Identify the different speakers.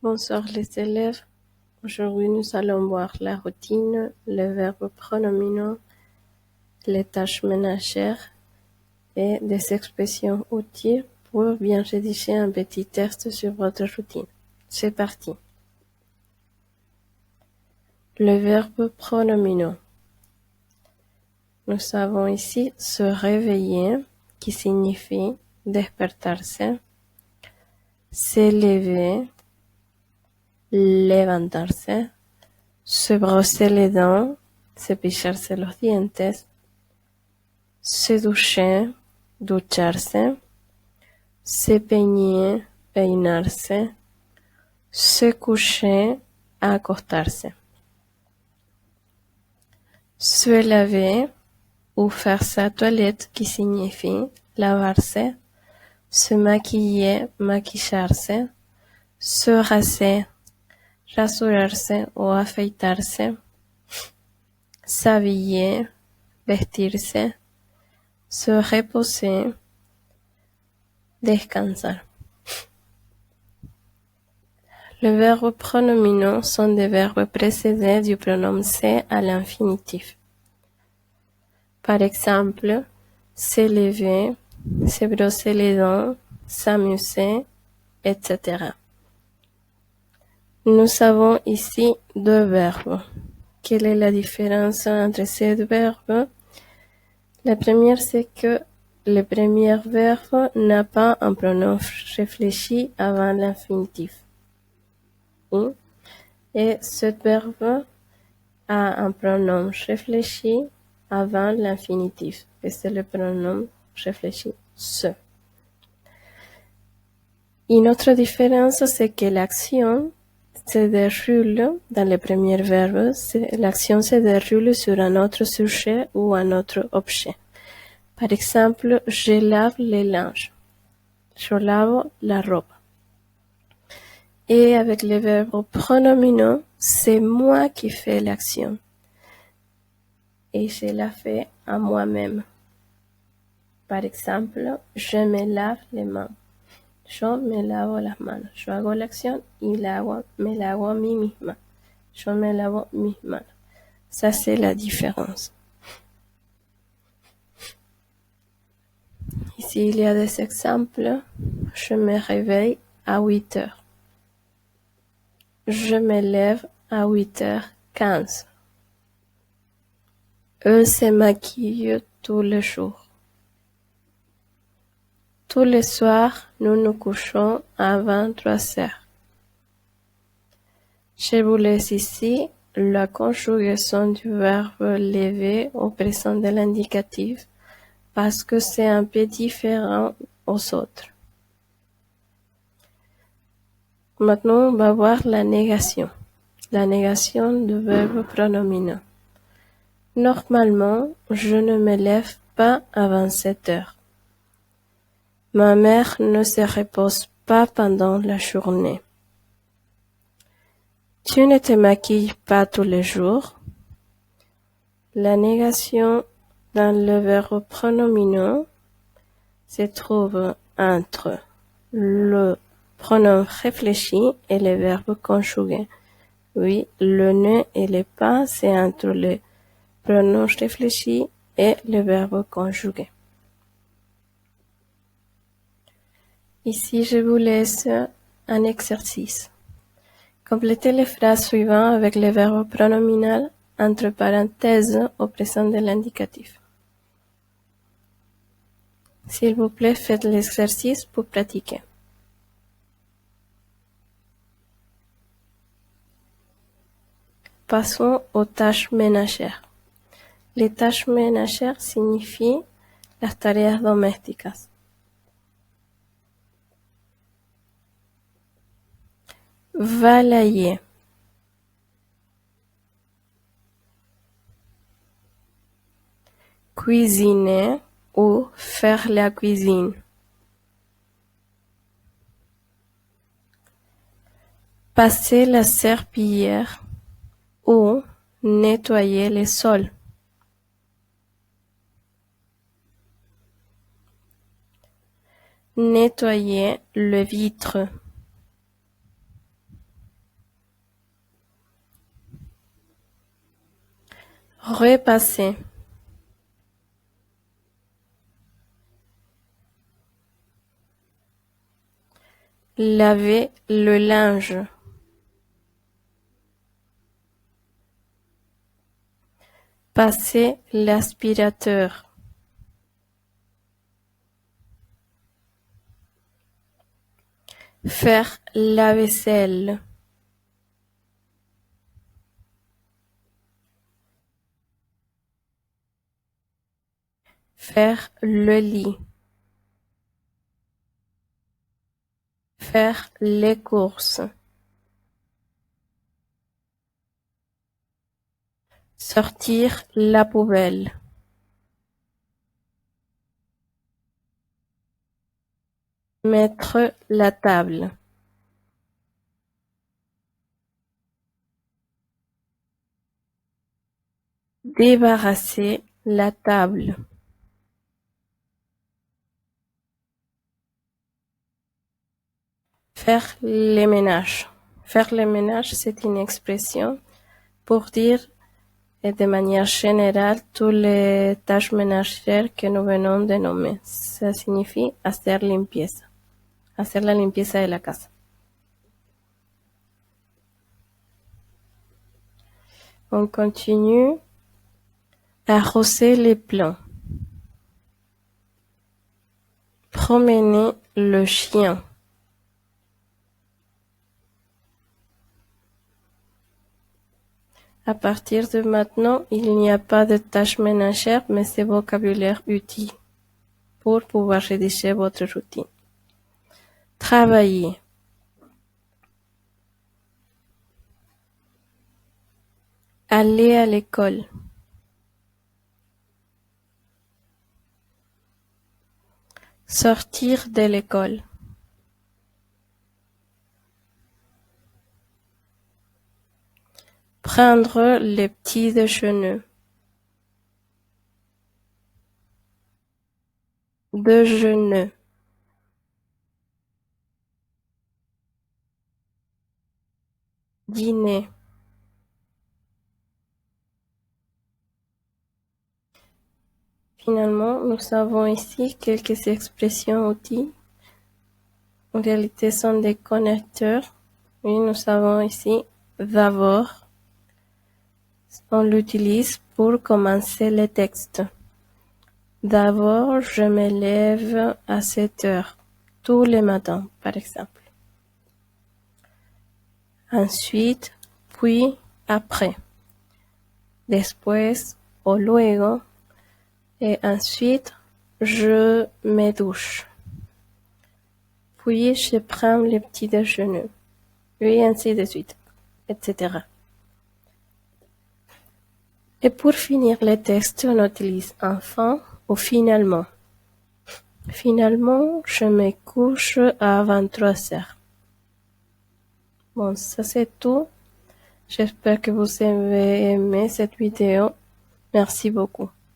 Speaker 1: Bonsoir les élèves. Aujourd'hui, nous allons voir la routine, les verbes pronominaux, les tâches ménagères et des expressions utiles pour bien rédiger un petit texte sur votre routine. C'est parti. Le verbe pronominaux. Nous avons ici se réveiller, qui signifie despertarse, se lever, levantarse, se brosser les dents, cepillarse los dientes, se ducher, ducharse, se peigner, peinarse, se coucher, acostarse. Se laver ou faire sa toilette qui signifie lavarse, se maquiller, maquillarse, se raser, rasurarse o afeitarse, s'habiller, vestirse, se reposer, descansar. Les verbes pronominaux sont des verbes précédés du pronom se à l'infinitif. Par exemple, se lever, se brosser les dents, s'amuser, etc. Nous avons ici deux verbes. Quelle est la différence entre ces deux verbes? La première, c'est que le premier verbe n'a pas un pronom réfléchi avant l'infinitif. Et ce verbe a un pronom réfléchi avant l'infinitif. Et c'est le pronom réfléchi se. Une autre différence, c'est que l'action se déroule dans le premier verbe, l'action se déroule sur un autre sujet ou un autre objet. Par exemple, je lave les linges. Je lave la robe. Et avec les verbes pronominaux, c'est moi qui fais l'action. Et je la fais à moi-même. Par exemple, je me lave les mains. Yo me lavo las manos. Yo hago la acción y me la hago a mí misma. Yo me lavo mis manos. Ça, c'est la différence. Ici, il y a des exemples. Je me réveille à 8 heures. Je me lève à 8h15. Eux se maquillent tous les jours. Tous les soirs, nous nous couchons à 23 heures. Je vous laisse ici la conjugaison du verbe lever au présent de l'indicatif parce que c'est un peu différent aux autres. Maintenant, on va voir la négation. La négation du verbe pronominaux. Normalement, je ne me lève pas avant 7 heures. Ma mère ne se repose pas pendant la journée. Tu ne te maquilles pas tous les jours. La négation dans le verbe pronominaux se trouve entre le pronom réfléchi et le verbe conjugué. Oui, le ne et le pas, c'est entre le pronom réfléchi et le verbe conjugué. Ici, je vous laisse un exercice. Complétez les phrases suivantes avec le verbe pronominal entre parenthèses au présent de l'indicatif. S'il vous plaît, faites l'exercice pour pratiquer. Passons aux tâches ménagères. Les tâches ménagères signifient las tareas domésticas. Balayer. Cuisiner ou faire la cuisine. Passer la serpillière ou nettoyer les sols. Nettoyer le vitre. repasser, laver le linge, passer l'aspirateur, faire la vaisselle, faire le lit, faire les courses, sortir la poubelle, mettre la table, débarrasser la table, faire les ménages. Faire les ménages, c'est une expression pour dire et de manière générale toutes les tâches ménagères que nous venons de nommer. Ça signifie hacer limpieza, hacer la limpieza de la casa. On continue. Arroser les plants. Promener le chien. À partir de maintenant, il n'y a pas de tâches ménagères, mais c'est vocabulaire utile pour pouvoir rédiger votre routine. Travailler. Aller à l'école. Sortir de l'école. Prendre le petit déjeuner. Déjeuner. Dîner. Finalement, nous avons ici quelques expressions outils. En réalité, sont des connecteurs. Oui, nous avons ici d'abord. On l'utilise pour commencer le texte. D'abord, je me lève à 7 heures, tous les matins, par exemple. Ensuite, puis, après. Después o luego. Et ensuite, je me douche. Puis, je prends le petit déjeuner. Et ainsi de suite, etc. Et pour finir le texte, on utilise enfin ou finalement. Finalement, je me couche à 23 heures. Bon, ça c'est tout. J'espère que vous avez aimé cette vidéo. Merci beaucoup.